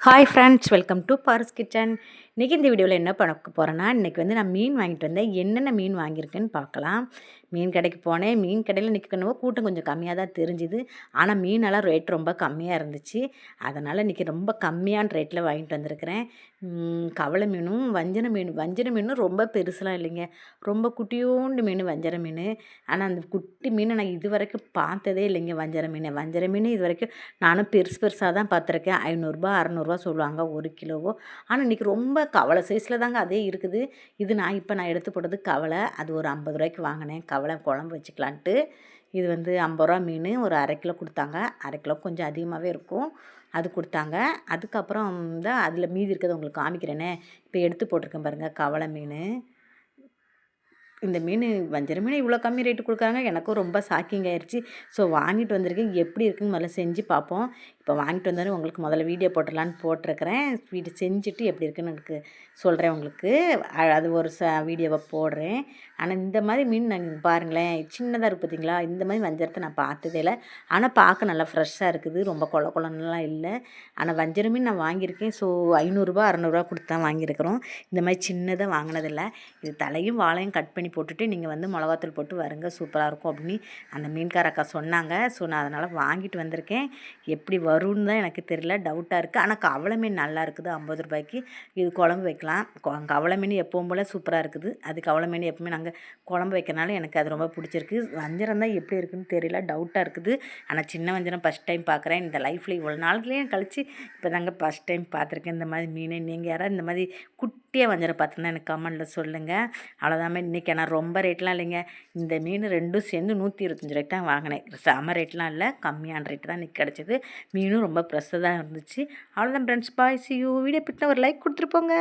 Hi friends, welcome to Paras kitchen. இன்றைக்கி இந்த வீடியோவில் என்ன பண்ண போகிறேன்னா, இன்றைக்கி நான் மீன் வாங்கிட்டு வந்தேன். என்னென்ன மீன் வாங்கியிருக்கேன்னு பார்க்கலாம். மீன் கடைக்கு போனேன். மீன் கடையில் நிற்கணுவோ கூட்டம் கொஞ்சம் கம்மியாக தான் தெரிஞ்சுது. ஆனால் மீனெல்லாம் ரேட் ரொம்ப கம்மியாக இருந்துச்சு. அதனால் இன்றைக்கி ரொம்ப கம்மியான ரேட்டில் வாங்கிட்டு வந்திருக்கிறேன். கவளை மீனும் வஞ்சர மீனும் ரொம்ப பெருசுலாம் இல்லைங்க. ரொம்ப குட்டியோண்டு மீன் வஞ்சர மீன். ஆனால் அந்த குட்டி மீனை நான் இது வரைக்கும் பார்த்ததே இல்லைங்க. வஞ்சர மீன் இது வரைக்கும் நானும் பெருசாக தான் பார்த்துருக்கேன். 500 600 சொல்லுவாங்க ஒரு கிலோவோ. ஆனால் இன்றைக்கி ரொம்ப கவலை சைஸில் தாங்க அதே இருக்குது. இது நான் எடுத்து போட்டது கவலை. அது ஒரு 50 ரூபாய்க்கு வாங்கினேன். கவலை குழம்பு வச்சுக்கலான்ட்டு. இது 50 ரூபா மீன் ஒரு 1/2 கிலோ கொடுத்தாங்க. 1/2 கிலோ கொஞ்சம் அதிகமாகவே இருக்கும். அது கொடுத்தாங்க. அதுக்கப்புறம் தான் அதில் மீதி இருக்கிறத உங்களுக்கு காமிக்கிறேனே. இப்போ எடுத்து போட்டிருக்கேன் பாருங்கள், கவலை மீன். இந்த மீன் வஞ்சர மீன் இவ்வளோ கம்மி ரேட்டு கொடுக்குறாங்க. எனக்கும் ரொம்ப ஷாக்கிங் ஆயிடுச்சு. ஸோ வாங்கிட்டு வந்திருக்கேன். எப்படி இருக்குன்னு முதல்ல செஞ்சு பார்ப்போம். இப்போ வாங்கிட்டு வந்தாலும் உங்களுக்கு முதல்ல வீடியோ போட்டுடலான்னு போட்டிருக்கிறேன். செஞ்சுட்டு எப்படி இருக்குன்னு எனக்கு சொல்கிறேன் உங்களுக்கு. அது ஒரு வீடியோவை போடுறேன். ஆனால் இந்த மாதிரி மீன் நாங்கள் பாருங்களேன், சின்னதாக இருக்குது பார்த்தீங்களா? இந்த மாதிரி வஞ்சரத்தை நான் பார்த்ததே இல்லை. ஆனால் பார்க்க நல்லா ஃப்ரெஷ்ஷாக இருக்குது. ரொம்ப கொலன்னுலாம் இல்லை. ஆனால் வஞ்சர மீன் நான் வாங்கியிருக்கேன். ஸோ 500 600 கொடுத்து தான் வாங்கியிருக்கிறோம். இந்த மாதிரி சின்னதாக வாங்கினதில்லை. இது தலையும் வாழையும் கட் பண்ணி போட்டுட்டு நீங்கள் மிளகாத்தூள் போட்டு வருங்க, சூப்பராக இருக்கும் அப்படின்னு அந்த மீன்கார அக்கா சொன்னாங்க. ஸோ நான் அதனால் வாங்கிட்டு வந்திருக்கேன். எப்படி வரும்னு தான் எனக்கு தெரியல, டவுட்டாக இருக்குது. ஆனால் கவலை மீன் நல்லா இருக்குது 50 ரூபாய்க்கு. இது குழம்பு வைக்கலாம். கவலை மீன் எப்பவும் போல் சூப்பராக இருக்குது. அது கவலை மீன் எப்பவுமே நாங்கள் குழம்பு வைக்கிறனால எனக்கு அது ரொம்ப பிடிச்சிருக்கு. வஞ்சரம் தான் எப்படி இருக்குதுன்னு தெரியல, டவுட்டாக இருக்குது. ஆனால் சின்ன வஞ்சரம் ஃபஸ்ட் டைம் பார்க்குறேன். இந்த லைஃப்பில் இவ்வளோ நாளுக்குலேயே கழித்து இப்போ தாங்க ஃபஸ்ட் டைம் பார்த்துருக்கேன் இந்த மாதிரி மீன். நீங்கள் யாராவது இந்த மாதிரி குட்டியாக வஞ்சரம் பார்த்தீங்கன்னா எனக்கு கமெண்டில் சொல்லுங்கள். அவ்வளோதாமே இன்றைக்கி. ஆனால் ரொம்ப ரேட்லாம் இல்லைங்க. இந்த மீன் ரெண்டும் சேர்ந்து 125 ரூபாய்க்கு தான் வாங்கினேன். செம ரேட்லாம் இல்லை, கம்மியான ரேட்டு தான் இன்றைக்கி கிடச்சிது. மீனும் ரொம்ப ஃப்ரெஷ்ஷாக தான் இருந்துச்சு. அவ்வளோதான் friends, bye, C you. Video பிடிச்சா ஒரு லைக் கொடுத்துட்டு போங்க.